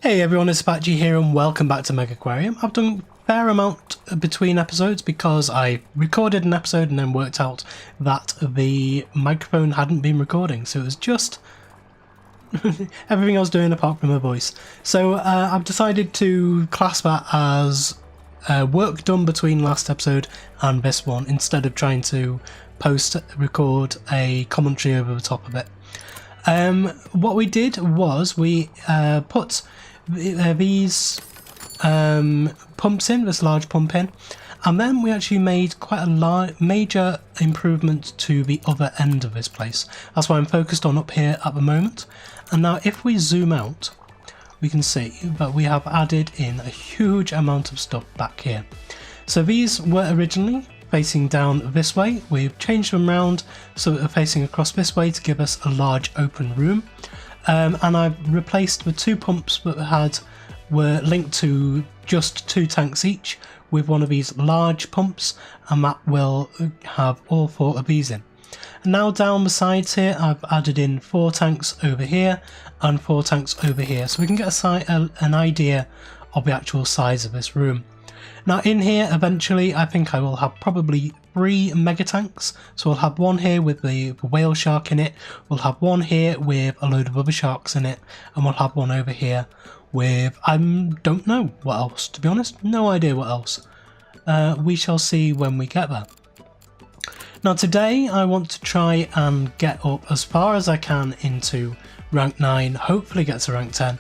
Hey everyone, it's Apache here and welcome back to Megaquarium. I've done a fair amount between episodes because I recorded an episode and then worked out that the microphone hadn't been recording, so it was just everything I was doing apart from my voice. So I've decided to class that as work done between last episode and this one instead of trying to record a commentary over the top of it. What we did was we put these pumps in, this large pump in, and then we actually made quite a major improvement to the other end of this place. That's why I'm focused on up here at the moment. And now if we zoom out, we can see that we have added in a huge amount of stuff back here. So these were originally facing down this way. We've changed them around so that they're facing across this way to give us a large open room. And I've replaced the two pumps that were linked to just 2 tanks each with one of these large pumps, and that will have all 4 of these in. And now down the sides here I've added in 4 tanks over here and 4 tanks over here, so we can get an idea of the actual size of this room. Now in here eventually I think I will have probably 3 mega tanks. So we'll have one here with the whale shark in it, we'll have one here with a load of other sharks in it, and we'll have one over here with, I don't know what else, to be honest, no idea what else. We shall see when we get there. Now today I want to try and get up as far as I can into rank 9, hopefully get to rank 10,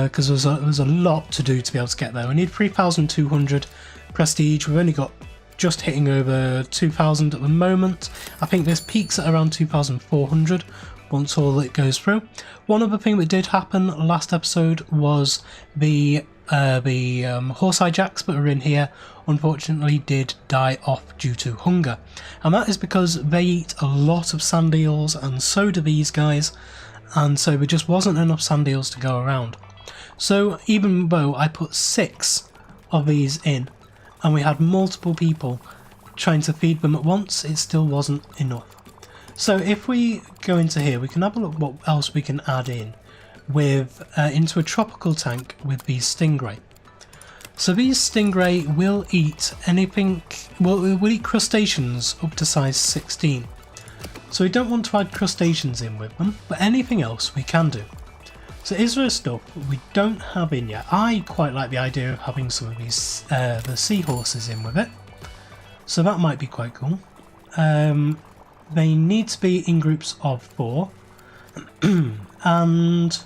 because there's a lot to do to be able to get there. We need 3,200 prestige, we've only got just hitting over 2,000 at the moment. I think this peaks at around 2,400 once all it goes through. One other thing that did happen last episode was the horse-eye jacks that were in here unfortunately did die off due to hunger, and that is because they eat a lot of sand eels, and so do these guys, and so there just wasn't enough sand eels to go around. So even though I put 6 of these in and we had multiple people trying to feed them at once, it still wasn't enough. So if we go into here, we can have a look what else we can add in with into a tropical tank with these stingray. So these stingray will eat anything, well, will eat crustaceans up to size 16. So we don't want to add crustaceans in with them, but anything else we can do. So is there stuff we don't have in yet? I quite like the idea of having some of these the seahorses in with it, so that might be quite cool. They need to be in groups of 4 and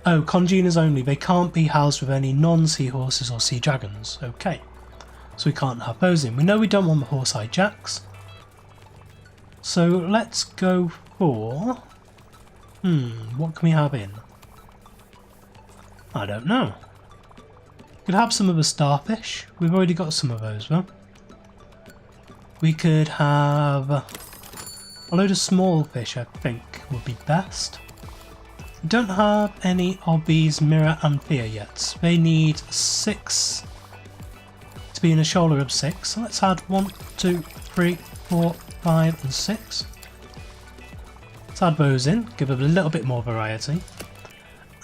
oh, congeners only, they can't be housed with any non-seahorses or sea dragons. Okay, so we can't have those in. We know we don't want the horse-eye jacks, so let's go for what can we have in? I don't know. We could have some of the starfish. We've already got some of those though. We could have a load of small fish, I think would be best. We don't have any of these mirror and fear yet. They need 6 to be in a shoulder of 6. So let's add 1, 2, 3, 4, 5 and 6. Let's add those in, give it a little bit more variety.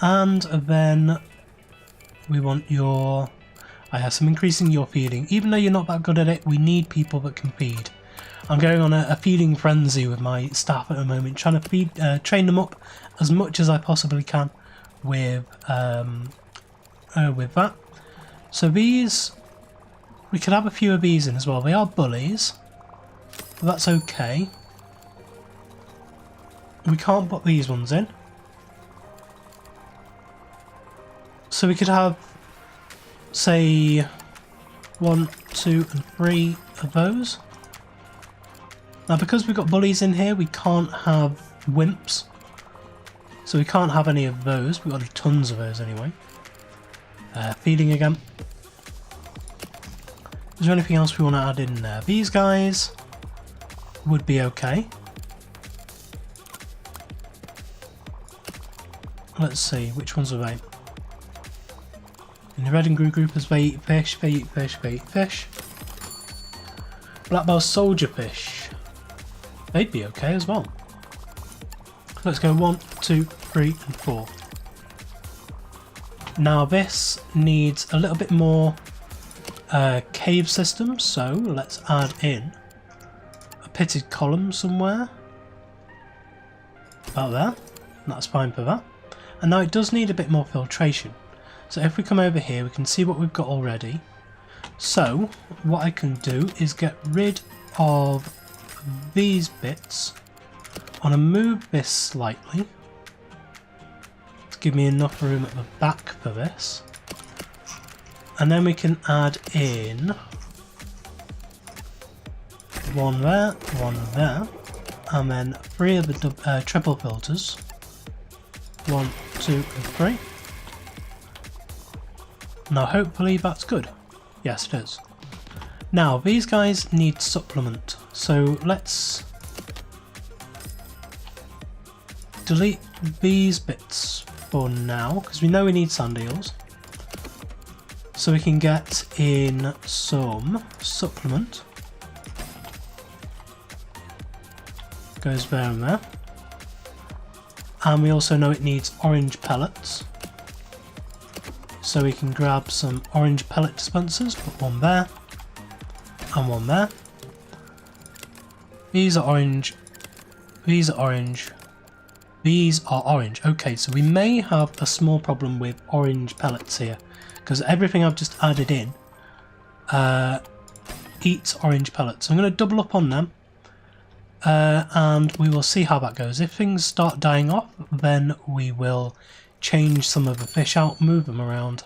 And then we want your, I have some increasing your feeding. Even though you're not that good at it, we need people that can feed. I'm going on a feeding frenzy with my staff at the moment, trying to train them up as much as I possibly can with that. So these, we could have a few of these in as well. They are bullies, but that's okay. We can't put these ones in. So we could have, say, 1, 2 and 3 of those. Now because we've got bullies in here, we can't have wimps. So we can't have any of those. We've got tons of those anyway. Feeding again. Is there anything else we want to add in there? These guys would be okay. Let's see, which ones are they? In the red and green groupers, they eat fish, they eat fish, they eat fish. Black bell soldier fish. They'd be okay as well. Let's go 1, 2, 3 and 4. Now this needs a little bit more cave system, so let's add in a pitted column somewhere. About there. That's fine for that. And now it does need a bit more filtration. So if we come over here, we can see what we've got already. So what I can do is get rid of these bits. I want to move this slightly to give me enough room at the back for this. And then we can add in one there, and then 3 of the triple filters. 1, 2 and 3. Now hopefully that's good. Yes, it is. Now these guys need supplement, so let's delete these bits for now, because we know we need sand eels. So we can get in some supplement. Goes there and there. And we also know it needs orange pellets. So we can grab some orange pellet dispensers, put one there and one there. These are orange. These are orange. These are orange. Okay, so we may have a small problem with orange pellets here, because everything I've just added in eats orange pellets. So I'm going to double up on them. And we will see how that goes. If things start dying off, then we will change some of the fish out, move them around,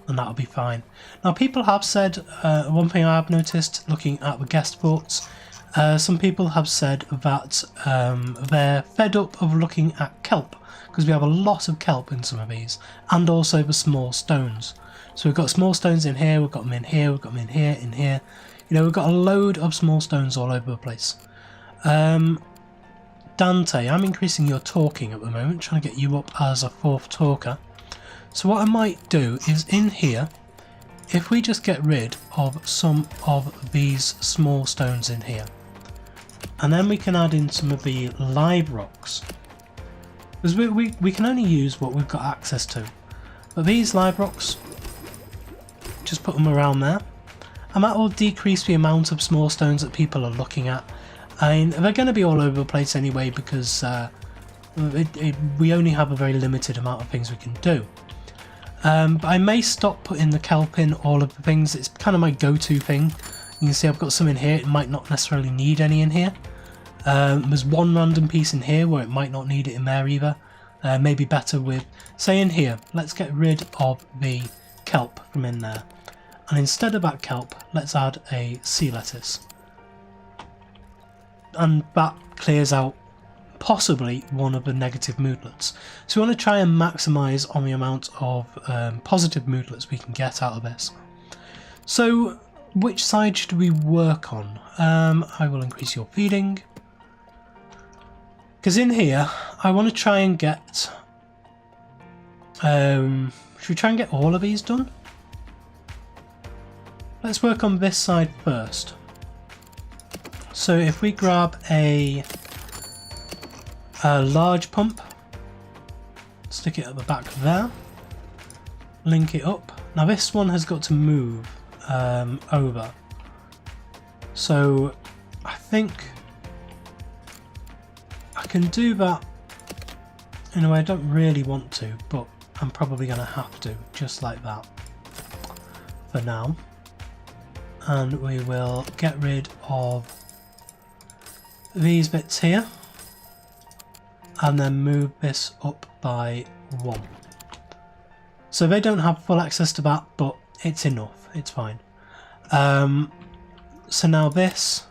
and that'll be fine. Now people have said, one thing I have noticed looking at the guest thoughts, some people have said that they're fed up of looking at kelp, because we have a lot of kelp in some of these, and also the small stones. So we've got small stones in here, we've got them in here, we've got them in here, in here. You know, we've got a load of small stones all over the place. Dante, I'm increasing your talking at the moment, trying to get you up as a 4th talker. So what I might do is in here, if we just get rid of some of these small stones in here, and then we can add in some of the live rocks, because we can only use what we've got access to. But these live rocks, just put them around there, and that will decrease the amount of small stones that people are looking at. I mean, they're going to be all over the place anyway, because we only have a very limited amount of things we can do. But I may stop putting the kelp in all of the things. It's kind of my go-to thing. You can see I've got some in here. It might not necessarily need any in here. There's one random piece in here where it might not need it in there either. Maybe better with, say in here, let's get rid of the kelp from in there. And instead of that kelp, let's add a sea lettuce. And that clears out possibly one of the negative moodlets. So we want to try and maximise on the amount of positive moodlets we can get out of this. So which side should we work on? I will increase your feeding. Because in here, I want to try and get... should we try and get all of these done? Let's work on this side first. So if we grab a large pump, stick it at the back there, link it up. Now this one has got to move over. So I think I can do that in a way I don't really want to, but I'm probably going to have to, just like that for now. And we will get rid of these bits here and then move this up by 1. So they don't have full access to that, but it's enough, it's fine. So now this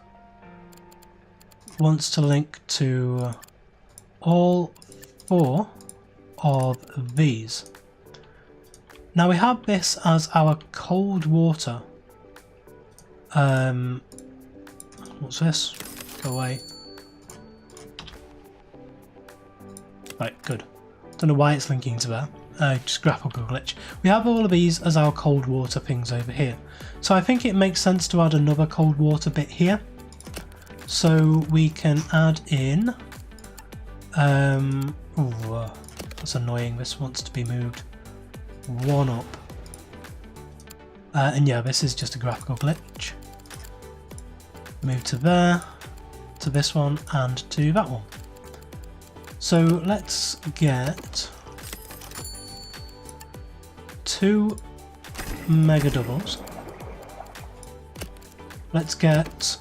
wants to link to all 4 of these. Now we have this as our cold water. What's this? Go away. Right, good. Don't know why it's linking to that. Just graphical glitch. We have all of these as our cold water things over here. So I think it makes sense to add another cold water bit here. So we can add in... ooh, that's annoying. This wants to be moved. one up. And yeah, this is just a graphical glitch. Move to there, to this one, and to that one. So let's get 2 mega doubles. Let's get,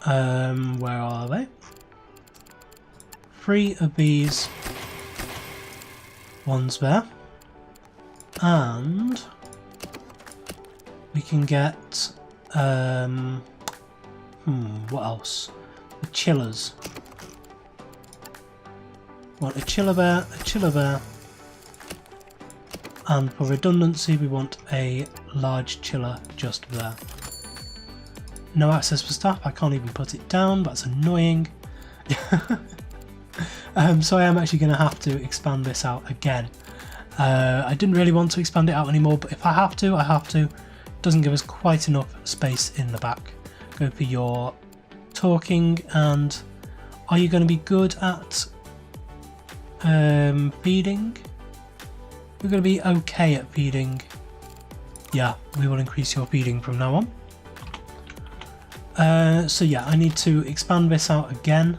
where are they? 3 of these ones there. And we can get, what else? The chillers. Want a chiller there, and for redundancy we want a large chiller just there. No access for staff, I can't even put it down, that's annoying. So I am actually going to have to expand this out again. I didn't really want to expand it out anymore, but if I have to, I have to. Doesn't give us quite enough space in the back. Go for your talking, and are you going to be good at feeding? We're going to be okay at feeding. Yeah, we will increase your feeding from now on. So yeah, I need to expand this out again.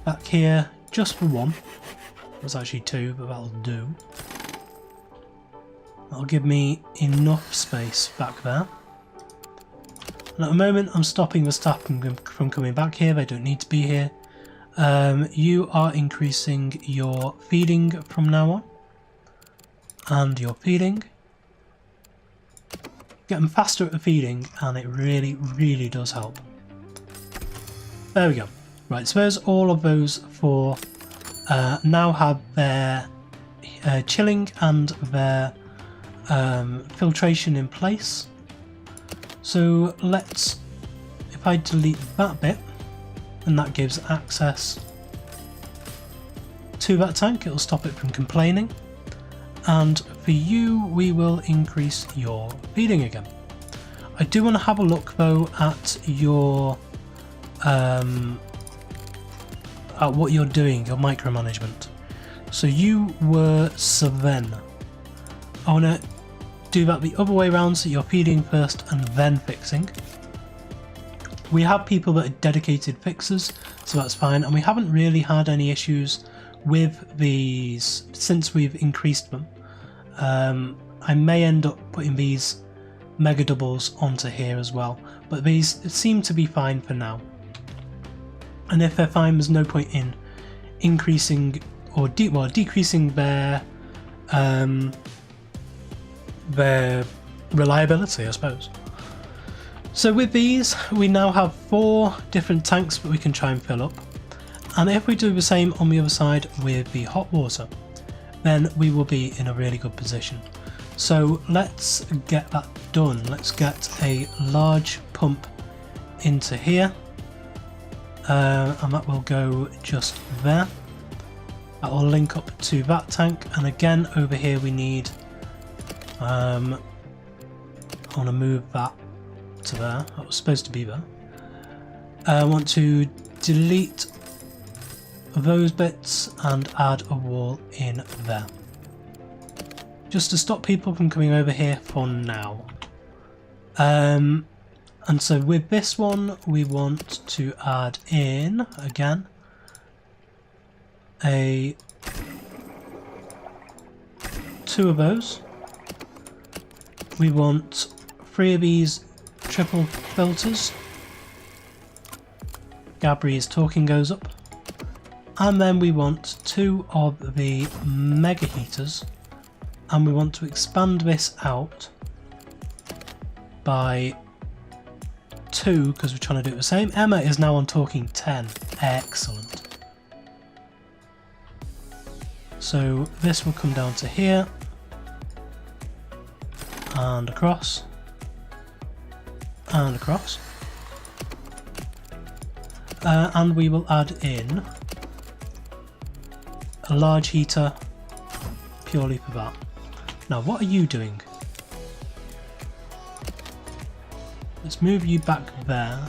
Back here, just for 1. That's actually 2, but that'll do. That'll give me enough space back there. And at the moment, I'm stopping the staff from coming back here. They don't need to be here. You are increasing your feeding from now on. And your feeding. Get them faster at the feeding, and it really, really does help. There we go. Right, so there's all of those 4 now have their chilling and their filtration in place. So let's, if I delete that bit, and that gives access to that tank, it'll stop it from complaining. And for you, we will increase your feeding again. I do want to have a look though at your at what you're doing, your micromanagement. So you were Sven. I want to do that the other way around, so you're feeding first and then fixing. We have people that are dedicated fixers, so that's fine, and we haven't really had any issues with these since we've increased them. I may end up putting these mega doubles onto here as well, but these seem to be fine for now. And if they're fine, there's no point in increasing or decreasing their reliability, I suppose. So with these, we now have 4 different tanks that we can try and fill up. And if we do the same on the other side with the hot water, then we will be in a really good position. So let's get that done. Let's get a large pump into here. And that will go just there. That will link up to that tank, and again over here we need I want to move that to there. That was supposed to be there. I want to delete those bits and add a wall in there, just to stop people from coming over here for now. And so with this one, we want to add in, again, a 2 of those. We want 3 of these triple filters. Gabri's talking goes up. And then we want 2 of the mega heaters. And we want to expand this out by 2 because we're trying to do it the same. Emma is now on talking 10. Excellent. So this will come down to here and across and across, and we will add in a large heater purely for that. Now what are you doing? Let's move you back there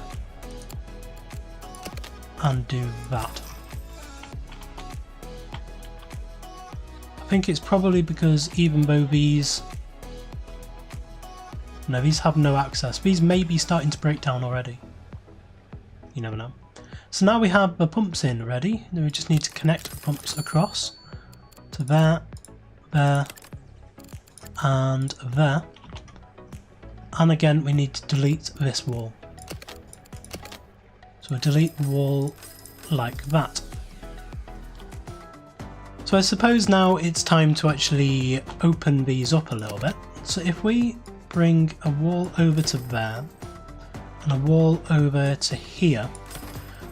and do that. think it's probably because even though these... No, these have no access. These may be starting to break down already. You never know. So now we have the pumps in ready. Then we just need to connect the pumps across to there, there, and there. And again, we need to delete this wall. So we'll delete the wall like that. So I suppose now it's time to actually open these up a little bit. So if we bring a wall over to there and a wall over to here,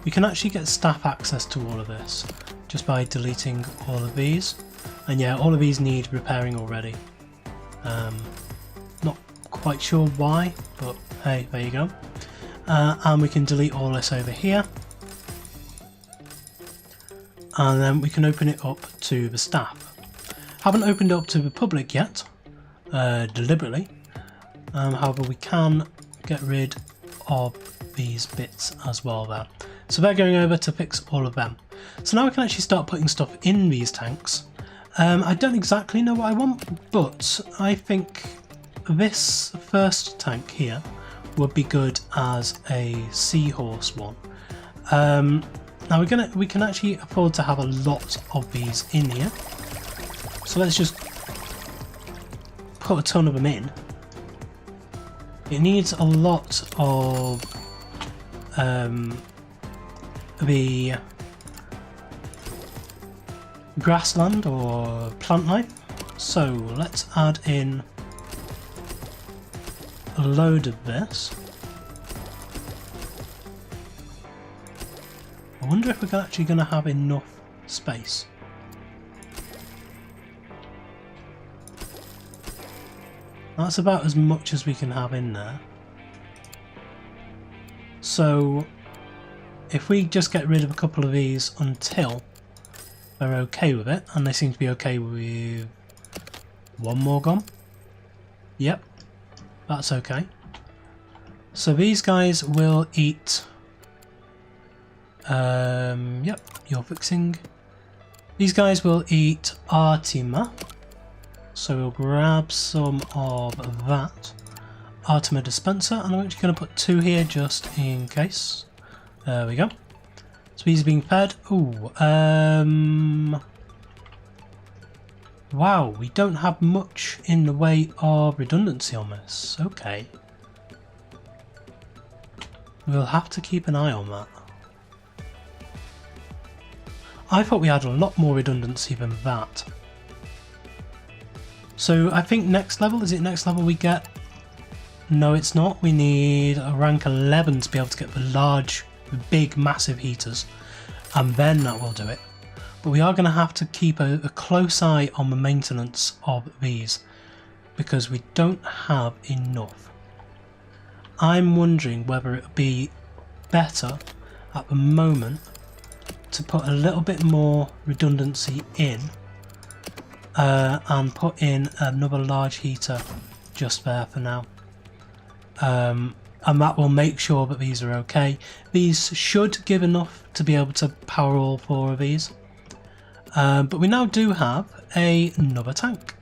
we can actually get staff access to all of this just by deleting all of these. And yeah, all of these need repairing already. Not quite sure why, but hey, there you go. And we can delete all this over here. And then we can open it up to the staff. Haven't opened it up to the public yet, deliberately. However, we can get rid of these bits as well there. So they're going over to fix all of them. So now we can actually start putting stuff in these tanks. I don't exactly know what I want, but I think this first tank here would be good as a seahorse one. Now we can actually afford to have a lot of these in here. So let's just put a ton of them in. It needs a lot of the grassland or plant life. So let's add in a load of this. I wonder if we're actually going to have enough space. That's about as much as we can have in there. So if we just get rid of a couple of these until they're okay with it, and they seem to be okay with one more gone. Yep, that's okay. So these guys will eat... yep, you're fixing. These guys will eat Artima. So we'll grab some of that. Artima dispenser, and I'm actually going to put 2 here just in case. There we go. So these are being fed. Ooh, wow, we don't have much in the way of redundancy on this. Okay. We'll have to keep an eye on that. I thought we had a lot more redundancy than that. So I think next level, is it next level we get? No, it's not. We need a rank 11 to be able to get the large, big, massive heaters. And then that will do it. But we are going to have to keep a close eye on the maintenance of these, because we don't have enough. I'm wondering whether it would be better at the moment to put a little bit more redundancy in and put in another large heater just there for now. And that will make sure that these are okay. These should give enough to be able to power all 4 of these. But we now do have another tank.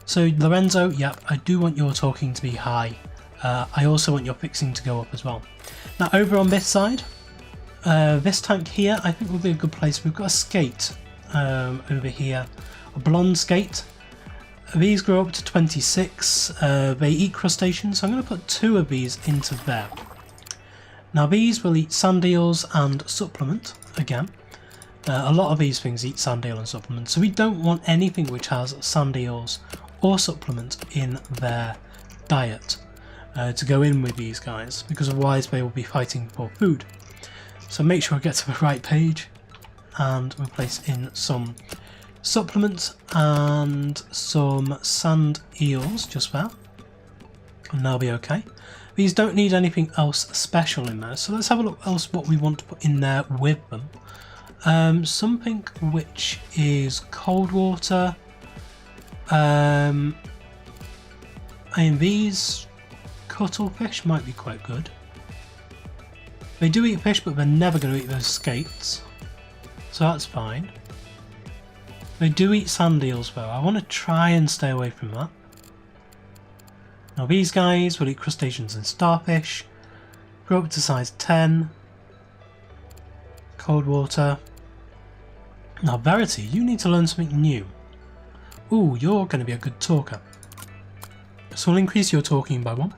So Lorenzo, yep, I do want your talking to be high. I also want your fixing to go up as well. Now over on this side, this tank here I think will be a good place. We've got a skate over here, a blonde skate. These grow up to 26, they eat crustaceans, so I'm going to put 2 of these into there. Now these will eat sand eels and supplement, again. A lot of these things eat sand eel and supplement, so we don't want anything which has sand eels or supplement in their diet to go in with these guys, because otherwise they will be fighting for food. So make sure I get to the right page, and we'll place in some supplement and some sand eels just there, and they'll be okay. These don't need anything else special in there, so let's have a look else what we want to put in there with them. Something which is cold water. I mean, these cuttlefish might be quite good. They do eat fish, but they're never going to eat those skates, so that's fine. They do eat sand eels though. I want to try and stay away from that. Now these guys will eat crustaceans and starfish. Grow up to size 10. Cold water. Now Verity, you need to learn something new. Ooh, you're going to be a good talker. So we'll increase your talking by 1.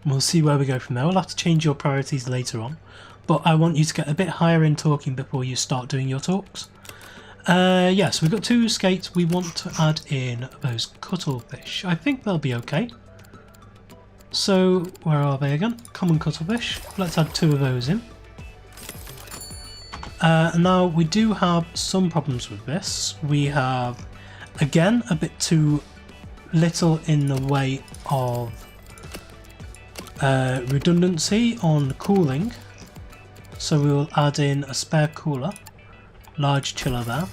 And we'll see where we go from there. We'll have to change your priorities later on. But I want you to get a bit higher in talking before you start doing your talks. Yes, we've got 2 skates. We want to add in those cuttlefish. I think they'll be okay. So, where are they again? Common cuttlefish. Let's add 2 of those in. Now, we do have some problems with this. We have, again, a bit too little in the way of redundancy on cooling. So we will add in a spare cooler. Large chiller there.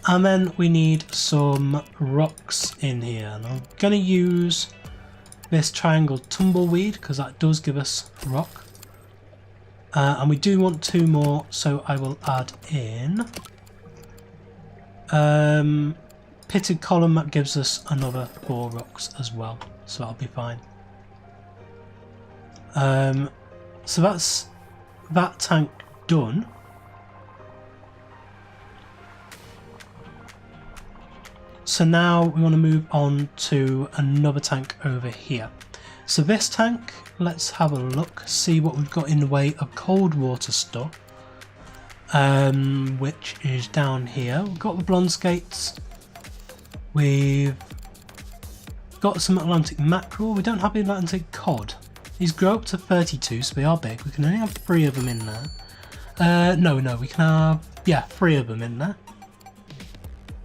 And then we need some rocks in here. And I'm going to use this triangle tumbleweed because that does give us rock. And we do want 2 more, so I will add in pitted column. That gives us another 4 rocks as well, so that'll be fine. So that's that tank done. So now we want to move on to another tank over here. So this tank, let's have a look, see what we've got in the way of cold water stuff, which is down here. We've got the bronze skates, we've got some Atlantic mackerel, we don't have the Atlantic cod. These grow up to 32, so they are big. We can only have 3 of them in there. No, we can have, yeah, 3 of them in there.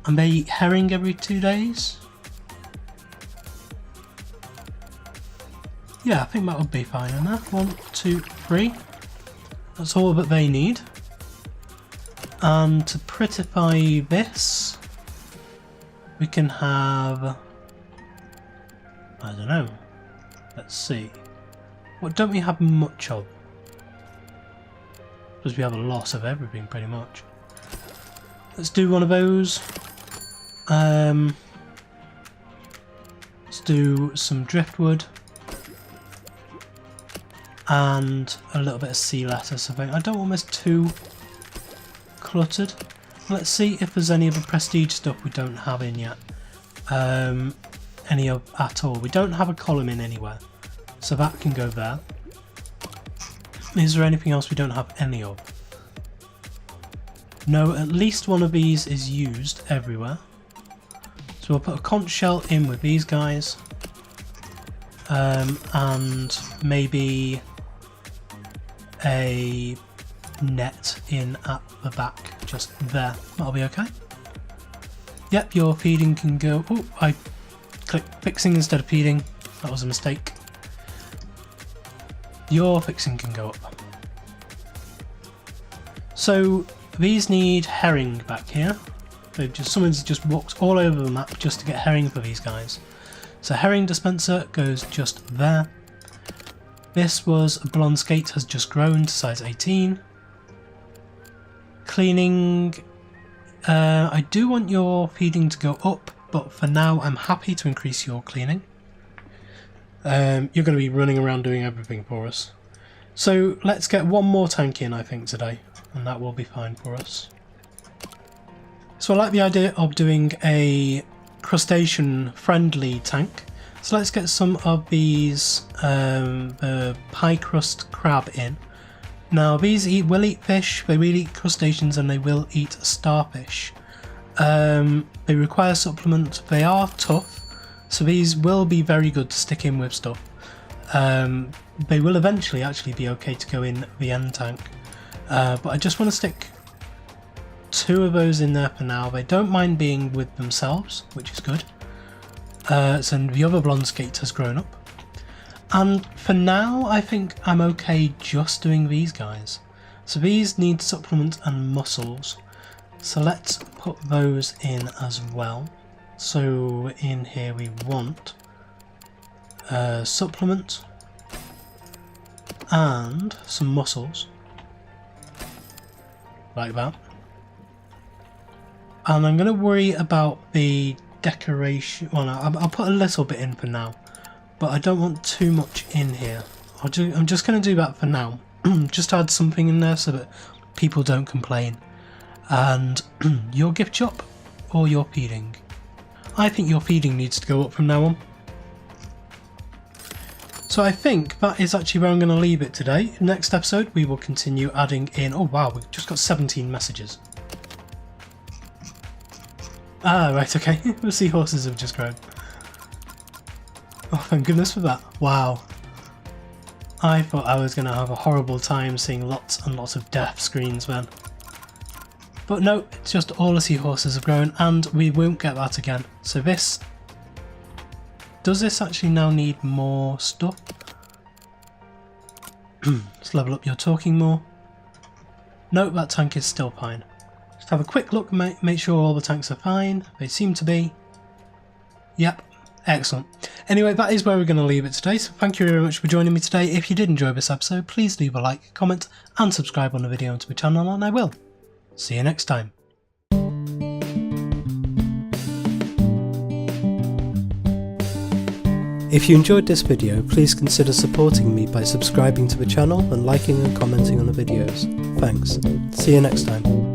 And they eat herring every 2 days. Yeah, I think that would be fine in there. 1, 2, 3. That's all that they need. And to prettify this, we can have, I don't know, let's see. What don't we have much of? Because we have a lot of everything pretty much. Let's do one of those. Let's do some driftwood and a little bit of sea lettuce. I don't want this too cluttered. Let's see if there's any other prestige stuff we don't have in yet. Any of at all. We don't have a column in anywhere, so that can go there. Is there anything else we don't have any of? No, at least one of these is used everywhere. So we'll put a conch shell in with these guys. And maybe a net in at the back, just there. That'll be okay. Yep, your feeding can go... Oh, I clicked fixing instead of feeding. That was a mistake. Your fixing can go up. So these need herring back here. Someone's just walked all over the map just to get herring for these guys. So herring dispenser goes just there. This was a blonde skate, has just grown to size 18. Cleaning. I do want your feeding to go up, but for now I'm happy to increase your cleaning. You're going to be running around doing everything for us. So let's get 1 more tank in, I think, today, and that will be fine for us. So I like the idea of doing a crustacean friendly tank. So let's get some of these pie crust crab in. Now these will eat fish, they will eat crustaceans, and they will eat starfish. They require supplement, they are tough, so these will be very good to stick in with stuff. They will eventually actually be okay to go in the end tank, but I just want to stick 2 of those in there for now. They don't mind being with themselves, which is good. So the other blonde skate has grown up. And for now, I think I'm okay just doing these guys. So these need supplement and mussels. So let's put those in as well. So in here we want supplement and some mussels. Like that. And I'm going to worry about the decoration. Well, no, I'll put a little bit in for now, but I don't want too much in here. I'm just going to do that for now. Just add something in there so that people don't complain. And your gift shop or your feeding? I think your feeding needs to go up from now on. So I think that is actually where I'm going to leave it today. Next episode we will continue adding in... Oh wow, we've just got 17 messages. Ah, right, okay. The seahorses have just grown. Oh, thank goodness for that. Wow. I thought I was going to have a horrible time seeing lots and lots of death screens then. But no, it's just all the seahorses have grown and we won't get that again. So this... Does this actually now need more stuff? Let's level up your talking more. No, that tank is still fine. Just have a quick look and make sure all the tanks are fine. They seem to be. Yep, excellent. Anyway, that is where we're going to leave it today. So thank you very much for joining me today. If you did enjoy this episode, please leave a like, comment and subscribe on the video and to my channel, and I will. See you next time. If you enjoyed this video, please consider supporting me by subscribing to the channel and liking and commenting on the videos. Thanks. See you next time.